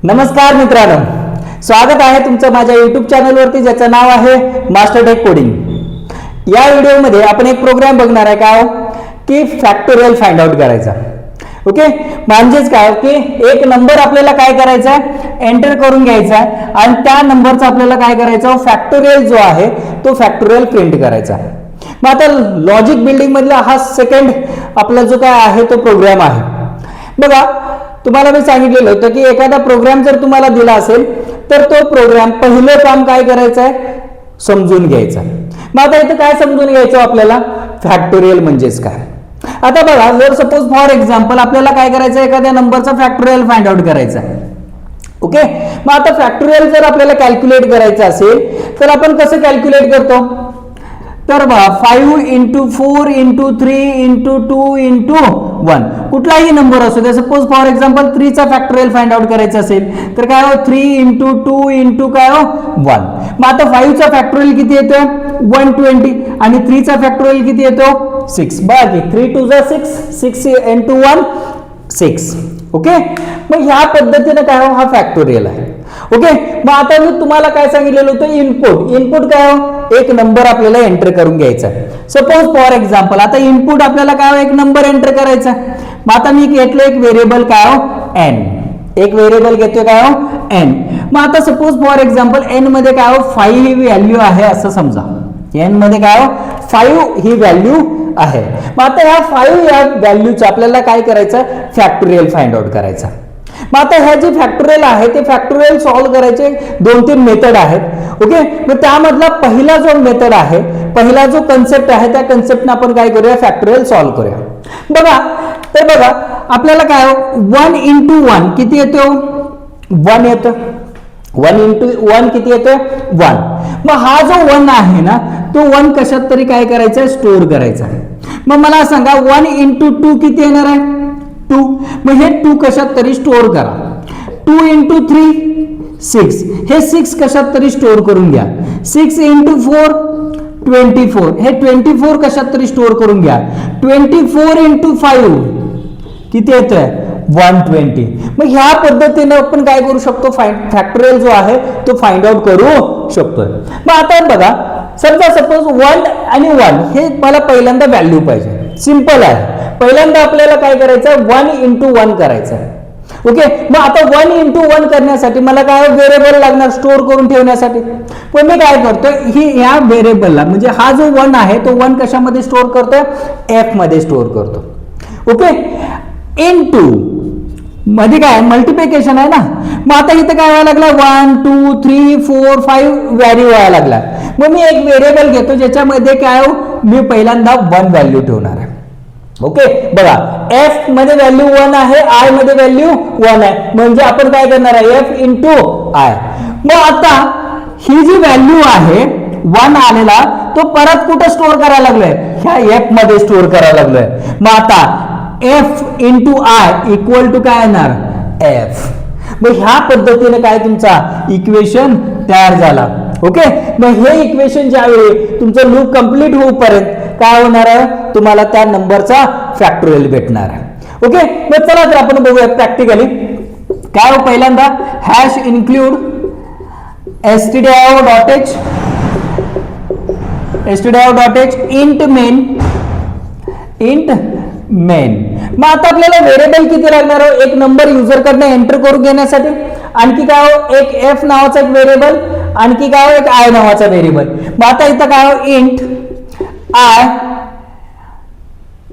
नमस्कार मित्रांनो, स्वागत आहे तुमचं माझ्या YouTube चॅनलवरती ज्याचं नाव आहे मास्टर टेक कोडिंग। या व्हिडिओमध्ये आपण एक प्रोग्राम बघणार आहे काय की फॅक्टोरियल फाइंड आउट करायचा। ओके, म्हणजेच काय की एक नंबर आपल्याला काय करायचा आहे एंटर करून घ्यायचा आहे आणि त्या नंबरचा आपल्याला काय करायचं फॅक्टोरियल जो आहे तो फॅक्टोरियल प्रिंट करायचा। मग आता लॉजिक बिल्डिंग मधला हा सेकंड आपला जो काय आहे तो प्रोग्राम आहे। बघा, तुम्हाला मी सांगितलेलं होतं की एखादा प्रोग्राम जर तुम्हाला दिला असेल तर तो प्रोग्राम पहिलं काम काय करायचं आहे समजून घ्यायचा। मग आता इथे काय समजून घ्यायचं आपल्याला फॅक्टोरियल म्हणजेच काय। आता बघा, जर सपोज फॉर एक्झाम्पल आपल्याला काय करायचं एखाद्या नंबरचा फॅक्टोरियल फाइंड आउट करायचा आहे। ओके, मग आता फॅक्टोरियल जर आपल्याला कॅल्क्युलेट करायचं असेल तर आपण कसं कॅल्क्युलेट करतो तर 5 × 4 × 3 × 2 × 1 कुठलाही नंबर असू दे। सपोज फॉर एक्झाम्पल 3 चा फॅक्टोरियल फाइंड आउट करायचा असेल तर काय हो 3 × 2 × काय हो 1। मग आता 5 चा फॅक्टोरियल किती येतो 120 आणि 3 चा फॅक्टोरियल किती येतो 6। बघा की 3 × 2 = 6 6 × 1 6। ओके, मग ह्या पद्धतीने काय हो हा फॅक्टोरियल आहे। ओके, मग आता मी तुम्हाला काय सांगितलेलं होतं इनपुट काय हो एक नंबर आपल्याला एंटर करून घ्यायचा। सपोज फॉर एक्झाम्पल आता इनपुट आपल्याला काय हो एक नंबर एंटर करायचा। मग आता मी घेतलं एक व्हेरिएबल काय हो n, एक व्हेरिएबल घेतोय काय हो n। मग आता सपोज फॉर एक्झाम्पल n मध्ये काय हो 5 ही व्हॅल्यू आहे असं समजा। n मध्ये काय हो 5 ही व्हॅल्यू आहे। मग आता ह्या 5 या व्हॅल्यूचा आपल्याला काय करायचं फॅक्टोरियल फाइंड आउट करायचा। मग आता हे जे फॅक्टोरियल आहे ते फॅक्टोरियल सॉल्व्ह करायचे 2-3 मेथड आहेत। ओके, मग त्यामधला पहिला जो मेथड आहे पहिला जो कन्सेप्ट आहे त्या कन्सेप्टने आपण काय करूया फॅक्टोरियल सॉल्व्ह करूया। बघा, तर बघा आपल्याला काय 1 × 1 किती येतो 1 येतं। 1 × 1 किती येतं 1। मग हा जो 1 आहे ना तो 1 कशात तरी काय करायचा स्टोअर करायचा। मग मला सांगा 1 × 2 किती येणार आहे 2। मग हे 2 कशात तरी स्टोअर करा। 2 × 3 6, हे 6 कशात तरी स्टोअर करून घ्या। 6 × 4 24, हे 24 कशात तरी स्टोअर करून घ्या। 24 × 5 किती येतोय 120। मग ह्या पद्धतीने आपण काय करू शकतो फॅक्टोरियल जो आहे तो फाइंड आउट करू शकतोय। मग आता बघा, समजा सपोज 1 आणि 1 हे मला पहिल्यांदा व्हॅल्यू पाहिजे। सिंपल आहे, पहिल्यांदा आपल्याला काय करायचं 1 × 1 करायचं। ओके, मग आता 1 × 1 करण्यासाठी मला काय व्हेरिएबल लागणार स्टोअर करून ठेवण्यासाठी। पण मी काय करतोय ही ह्या व्हेरिएबलला म्हणजे हा जो 1 आहे तो 1 कशामध्ये स्टोअर करतोय f मध्ये स्टोअर करतो। ओके, * मध्ये काय मल्टिप्लिकेशन आहे ना। मग आता इथे काय व्हायला लागला 1 2 3 4 5 व्हॅल्यू व्हायला लागला। मग मी एक व्हेरिएबल घेतो ज्याच्यामध्ये काय मी पहिल्यांदा 1 व्हॅल्यू ठेवणार आहे। ओके, बघा f मध्ये व्हॅल्यू 1 आहे, i मध्ये व्हॅल्यू 1 आहे, म्हणजे आपण काय करणार आहे f × i। मग आता ही जी व्हॅल्यू आहे 1 आलेला तो परत कुठे स्टोअर करायला लागलोय ह्या f मध्ये स्टोअर करायला लागलोय। मग आता f × i = काय येणार f। मग ह्या पद्धतीने काय तुमचा इक्वेशन तयार झाला। ओके, मग हे इक्वेशन ज्यावेळी तुमचं लूप कंप्लीट होऊपर्यंत काय होणार आहे तुम्हाला त्या नंबरचा फॅक्टोरियल भेटणार आहे। ओके, मग चला तर आपण बघूया प्रॅक्टिकली काय हो। पहिल्यांदा #include stdio.h int main। मग आता आपल्याला व्हेरिएबल किती लागणार आहे एक नंबर युजर कडनं एंटर करून घेण्यासाठी। आणखी काय हो एक f नावाचा एक व्हेरिएबल, आणखी काय हो एक i नावाचा व्हेरिएबल। मग आता इथं काय हो int i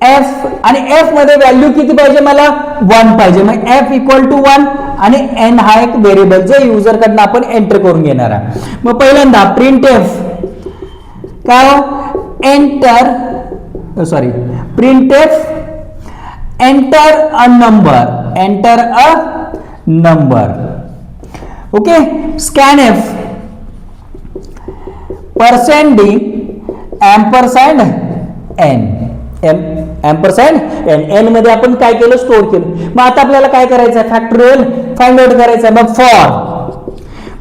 f आणि f मध्ये व्हॅल्यू किती पाहिजे मला 1 पाहिजे। मग f = 1 आणि n हा एक व्हेरिएबल जे युजर कडनं आपण एंटर करून घेणार आहे। मग पहिल्यांदा printf काय हो printf enter a number। Okay, scanf %d n मध्ये आपण काय केलं स्टोअर केलं। मग आता आपल्याला काय करायचं फॅक्टोरियल फाइंड आउट करायचं। मग फॉर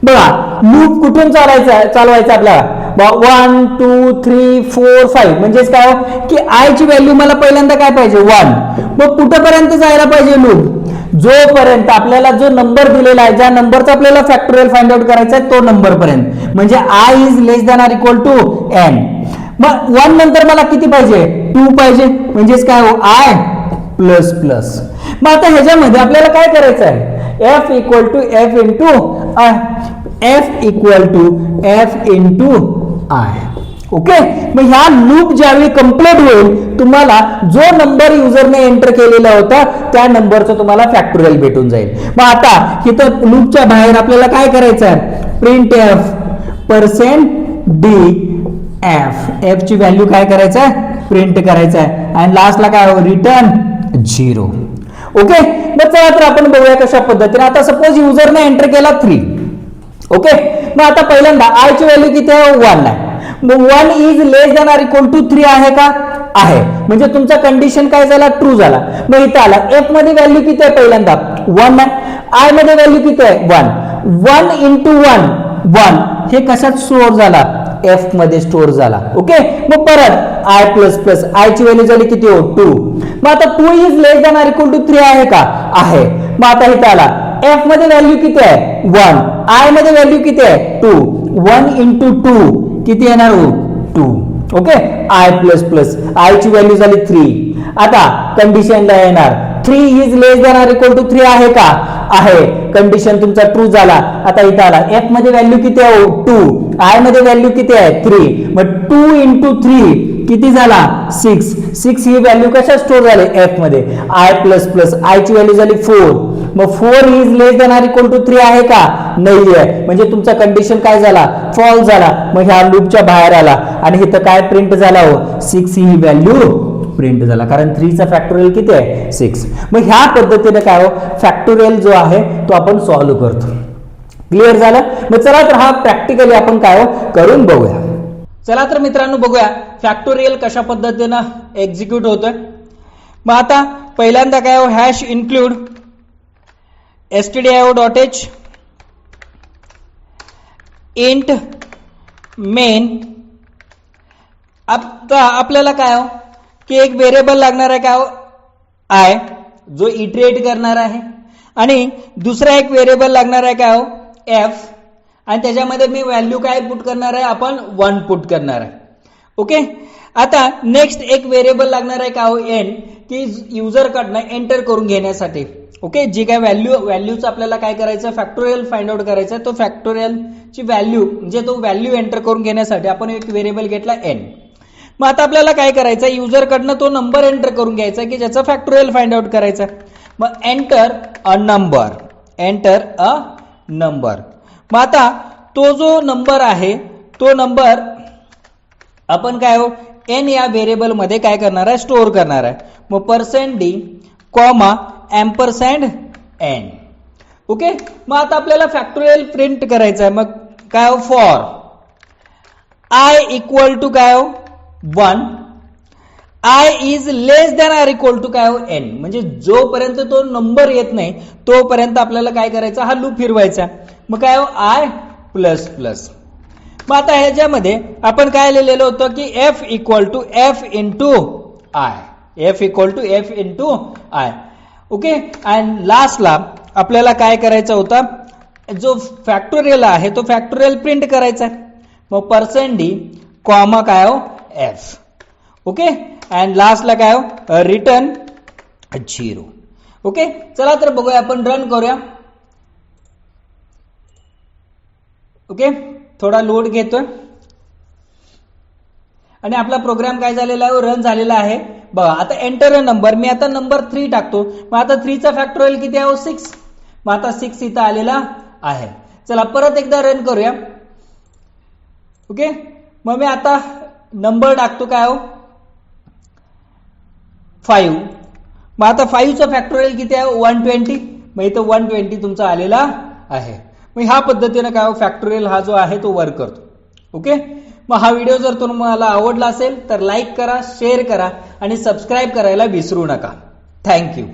बघा लूप कुठून चालवायचं आपल्याला 1 2 3 4 5 म्हणजेच काय की i ची व्हॅल्यू मला पहिल्यांदा काय पाहिजे 1। मग कुठेपर्यंत जायला पाहिजे लूप जोपर्यंत आपल्याला जो नंबर दिलेला आहे, ज्या नंबरचा आपल्याला फॅक्टोरियल फाइंड आउट करायचा आहे तो नंबर पर्यंत, म्हणजे I is less than or equal to N. मग 1 नंतर मला किती पाहिजे, 2 पाहिजे, म्हणजेच काय हो आय प्लस प्लस. मग आता ह्याच्यामध्ये आपल्याला काय करायचं आहे, F equal to F into I, F equal to F into I. Okay. मग ह्या लूप ज्यावेळी कंप्लीट होईल तुम्हाला जो नंबर युजरने एंटर केलेला होता त्या नंबरचं तुम्हाला फॅक्टोरियल भेटून जाईल. मग आता इथं लूपच्या बाहेर आपल्याला काय करायचं आहे, print F percent D F, F ची व्हॅल्यू काय करायचं आहे, प्रिंट करायचं आहे, आणि लास्टला काय रिटर्न 0. ओके. मग चला तर आपण बघूया कशा पद्धतीने. आता सपोज युजरने एंटर केला 3. ओके. मग आता पहिल्यांदा आय ची व्हॅल्यू किती आहे, 1 आहे. मग 1 is less than or equal to 3 आहे का, आहे, म्हणजे तुमचा कंडिशन काय झाला, ट्रू झाला. मग इथं आला एफ मध्ये व्हॅल्यू किती आहे, पहिल्यांदा 1 आहे, आय मध्ये व्हॅल्यू किती आहे 1, 1 इंटू 1 1, हे कशात स्टोअर झाला, एफ मध्ये स्टोअर झाला. ओके. मग परत आय प्लस प्लस, आय ची व्हॅल्यू झाली किती हो 2. मग आता 2 is less than or equal to 3 आहे का, आहे. मग आता इथं आला एफ मध्ये व्हॅल्यू किती आहे 1, आय मध्ये व्हॅल्यू किती आहे 2, 1 इंटू 2 किती येणार हो 2. Okay. I plus plus, I ची व्हॅल्यू झाली 3. आता कंडिशनला येणार 3 is less than or equal to 3 आहे का, आहे, कंडिशन तुमचा ट्रू झाला. आता इथं आला एफ मध्ये व्हॅल्यू किती आहे 2, आय मध्ये व्हॅल्यू किती आहे 3, मग 2 इंटू 3 किती झाला 6, 6 ही व्हॅल्यू कशा स्टोअर झाली एफ मध्ये, आय प्लस प्लस, आय ची व्हॅल्यू झाली 4. मग 4 is less than or equal to 3 आहे का, नाही आहे, म्हणजे तुमचा कंडिशन काय झाला, फॉल्स झाला. मग ह्या लूपच्या बाहेर आला आणि इथं काय प्रिंट झाला हो 6 ही व्हॅल्यू प्रिंट झाला, कारण 3 चा फॅक्टोरियल किती आहे 6. मग ह्या पद्धतीने काय हो फॅक्टोरियल जो आहे तो आपण सॉल्व्ह करतो. क्लिअर झालं. मग चला तर हा प्रॅक्टिकली आपण काय हो करून बघूया. चला तर मित्रांनो बघूया फॅक्टोरियल कशा पद्धतीनं एक्झिक्यूट होतोय. मग आता पहिल्यांदा काय हो hash include stdio.h int main. आता आपल्याला काय हो की एक व्हेरिएबल लागणार आहे काय हो आय, जो इटरेट करणार आहे, आणि दुसरा एक व्हेरिएबल लागणार आहे काय हो एफ, आणि त्याच्यामध्ये मी व्हॅल्यू काय पुट करणार आहे, आपण 1 पुट करणार आहे. ओके. आता नेक्स्ट एक व्हेरिएबल लागणार आहे काय हो एन, की युजर कडनं एंटर करून घेण्यासाठी. ओके. जी काय व्हॅल्यूच आपल्याला काय करायचं फॅक्टोरियल फाइंड आउट करायचं, तो फॅक्टोरियल ची व्हॅल्यू म्हणजे तो व्हॅल्यू एंटर करून घेण्यासाठी आपण एक व्हेरिएबल घेतला एन. मग आता आपल्याला काय करायचं, युजर कडनं तो नंबर एंटर करून घ्यायचा की ज्याचा फॅक्टोरियल फाइंड आउट करायचा. मग enter a number, enter a number. मग आता तो जो नंबर आहे तो नंबर आपण काय हो एन या व्हेरिएबल मध्ये काय करणार आहे, स्टोअर करणार आहे. मग percent D comma ampersand N. Okay. मग आता आपल्याला फॅक्टोरियल प्रिंट करायचं आहे. मग काय हो फॉर आय इक्वल टू काय हो 1, I is less than or equal to काय हो एन, म्हणजे जोपर्यंत तो नंबर येत नाही तोपर्यंत आपल्याला काय करायचा, हा लूप फिरवायचा. मग काय हो आय प्लस प्लस. मग आता ह्याच्यामध्ये आपण काय लिहिलेलं होतं की F equal to F into I, F equal to F into I. Okay. And लास्टला आपल्याला काय करायचा होता, जो फॅक्टोरियल आहे तो फॅक्टोरियल प्रिंट करायचा. मग पर्सेंट डी कॉमा काय हो एफ. ओके. अँड लास्टला काय हो रिटर्न 0. ओके. चला तर बघूया, आपण रन करूया. ओके. थोडा लोड घेतोय आणि आपला प्रोग्राम काय झालेला आहे, रन झालेला आहे. बघा आता एंटर अ नंबर, मी आता नंबर 3 टाकतो. मग आता 3 चा फॅक्टोरियल किती आहे 6. मग आता 6 इथं आलेला आहे. चला परत एकदा रन करूया. ओके. मग मी आता नंबर टाकतो काय हो 5. मग आता 5 चा फॅक्टोरियल किती आहे 120. मग इथं 120 तुमचा आलेला आहे. मग ह्या पद्धतीने काय फॅक्टोरियल हा जो आहे तो वर्क करतो. ओके. मग हा व्हिडिओ जर तुम्हाला आवडला असेल तर लाईक करा, शेअर करा आणि सबस्क्राईब करायला विसरू नका. थँक्यू.